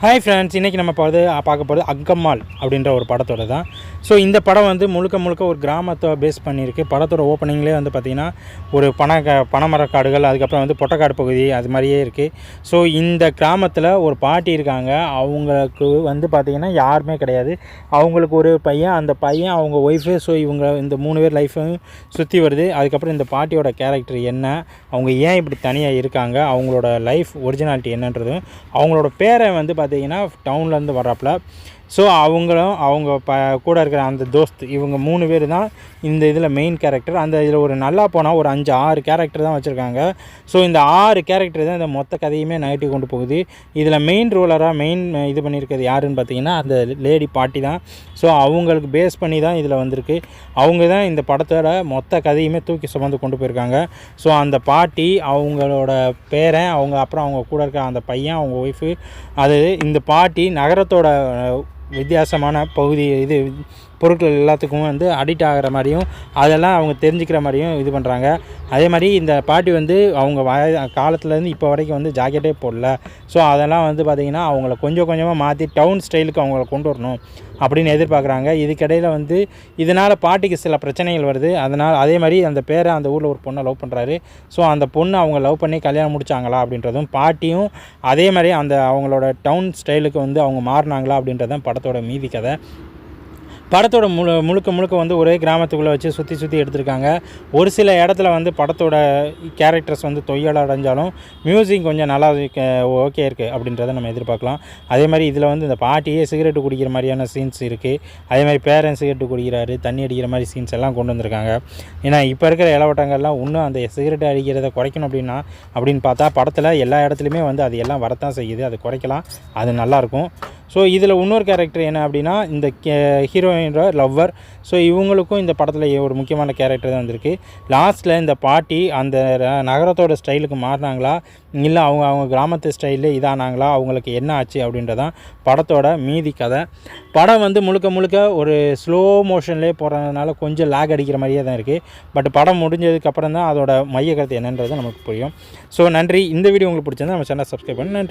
Hi friends, இன்றைக்கி நம்ம பார்க்க போகிறது அங்கம்மாள் அப்படின்ற ஒரு படத்தோட தான். ஸோ இந்த படம் வந்து முழுக்க ஒரு கிராமத்தை பேஸ் பண்ணியிருக்கு. படத்தோட ஓப்பனிங்லேயே வந்து பார்த்திங்கன்னா ஒரு பனைமரக்காடுகள், அதுக்கப்புறம் வந்து பொட்டக்காடு பகுதி அது மாதிரியே இருக்குது. ஸோ இந்த கிராமத்தில் ஒரு பாட்டி இருக்காங்க. அவங்களுக்கு வந்து பார்த்திங்கன்னா யாருமே கிடையாது. அவங்களுக்கு ஒரு பையன், அந்த பையன் அவங்க ஒய்ஃபு. ஸோ இவங்க இந்த 3 பேர் லைஃபும் சுற்றி வருது. அதுக்கப்புறம் இந்த பாட்டியோட கேரக்டர் என்ன, அவங்க ஏன் இப்படி தனியாக இருக்காங்க, அவங்களோட லைஃப் ஒரிஜினாலிட்டி என்னன்றதும், அவங்களோட பேரை வந்து பார்த்திங்கன்னா டவுன்லேருந்து வர்றாப்புல. ஸோ அவங்க கூட இருக்கிற அந்த தோஸ்த், இவங்க 3 பேர் தான் இந்த இதில் மெயின் கேரக்டர். அந்த இதில் ஒரு நல்லா போனால் ஒரு 5-6 கேரக்டர் தான் வச்சுருக்காங்க. ஸோ இந்த 6 கேரக்டர் தான் இந்த மொத்த கதையுமே நகட்டி கொண்டு போகுது. இதில் மெயின் இது பண்ணியிருக்கிறது யாருன்னு பார்த்தீங்கன்னா அந்த லேடி பாட்டி தான். ஸோ அவங்களுக்கு பேஸ் பண்ணி தான் இதில் வந்திருக்கு. அவங்க தான் இந்த படத்தோட மொத்த கதையுமே தூக்கி சுமந்து கொண்டு போயிருக்காங்க. ஸோ அந்த பாட்டி, அவங்களோட பேரன், அப்புறம் அவங்க கூட இருக்க அந்த பையன், அவங்க ஒய்ஃபு, அது இந்த பாட்டி நகரத்தோட வித்தியாசமான பகுதி பொருட்கள் எல்லாத்துக்கும் வந்து அடிக்ட் ஆகிற மாதிரியும், அதெல்லாம் அவங்க தெரிஞ்சுக்கிற மாதிரியும் இது பண்ணுறாங்க. அதே மாதிரி இந்த பாட்டி வந்து அவங்க காலத்துலேருந்து இப்போ வரைக்கும் வந்து ஜாக்கெட்டே போடல. ஸோ அதெல்லாம் வந்து பார்த்திங்கன்னா அவங்கள கொஞ்சமாக மாற்றி டவுன் ஸ்டைலுக்கு அவங்கள கொண்டு வரணும் அப்படின்னு எதிர்பார்க்குறாங்க. இதுக்கிடையில் வந்து இதனால் பாட்டிக்கு சில பிரச்சனைகள் வருது. அதே மாதிரி அந்த பேரை அந்த ஊரில் ஒரு பொண்ணை லவ் பண்ணுறாரு. ஸோ அந்த பொண்ணை அவங்க லவ் பண்ணி கல்யாணம் முடித்தாங்களா அப்படின்றதும், பாட்டியும் அதே மாதிரி அவங்களோட டவுன் ஸ்டைலுக்கு வந்து அவங்க மாறினாங்களா அப்படின்றதான் படத்தோட மீதி கதை. படத்தோட முழுக்க வந்து ஒரே கிராமத்துக்குள்ளே வச்சு சுற்றி எடுத்திருக்காங்க. ஒரு சில இடத்துல வந்து படத்தோட கேரக்டர்ஸ் வந்து தொய்யல் அடைஞ்சாலும் மியூசிக் கொஞ்சம் நல்லா ஓகே இருக்குது அப்படின்றத நம்ம எதிர்பார்க்கலாம். அதே மாதிரி இதில் வந்து இந்த பாட்டியே சிகரெட்டு குடிக்கிற மாதிரியான சீன்ஸ் இருக்குது. அதே மாதிரி பேரன் சிகரெட்டு குடிக்கிறாரு, தண்ணி அடிக்கிற மாதிரி சீன்ஸ் எல்லாம் கொண்டு வந்திருக்காங்க. ஏன்னா இப்போ இருக்கிற இளவட்டங்கள்லாம் இன்னும் அந்த சிகரெட்டு அடிக்கிறத குறைக்கணும் அப்படின்னு பார்த்தா படத்தில் எல்லா இடத்துலையுமே வந்து அது எல்லாம் வரத்தான் செய்யுது. அது குறைக்கலாம், அது நல்லாயிருக்கும். ஸோ இதில் இன்னொரு கேரக்டர் என்ன அப்படின்னா இந்த ஹீரோயினோட லவ்வர். ஸோ இவங்களுக்கும் இந்த படத்தில் ஒரு முக்கியமான கேரக்டர் தான் வந்திருக்கு. லாஸ்ட்டில் இந்த பாட்டி அந்த நகரத்தோட ஸ்டைலுக்கு மாறினாங்களா, இல்லை அவங்க கிராமத்து ஸ்டைலில் இதானாங்களா, அவங்களுக்கு என்ன ஆச்சு அப்படின்றதான் படத்தோட மீதி கதை. படம் வந்து முழுக்க ஒரு ஸ்லோ மோஷன்லேயே போகிறதுனால கொஞ்சம் லேக் அடிக்கிற மாதிரியே தான் இருக்குது. பட் படம் முடிஞ்சதுக்கப்புறம் தான் அதோட மைய கருத்து என்னன்றது நமக்கு புரியும். ஸோ நன்றி. இந்த வீடியோ உங்களுக்கு பிடிச்சிருந்தா நம்ம சேனல் சப்ஸ்கிரைப் பண்ணி நன்றி.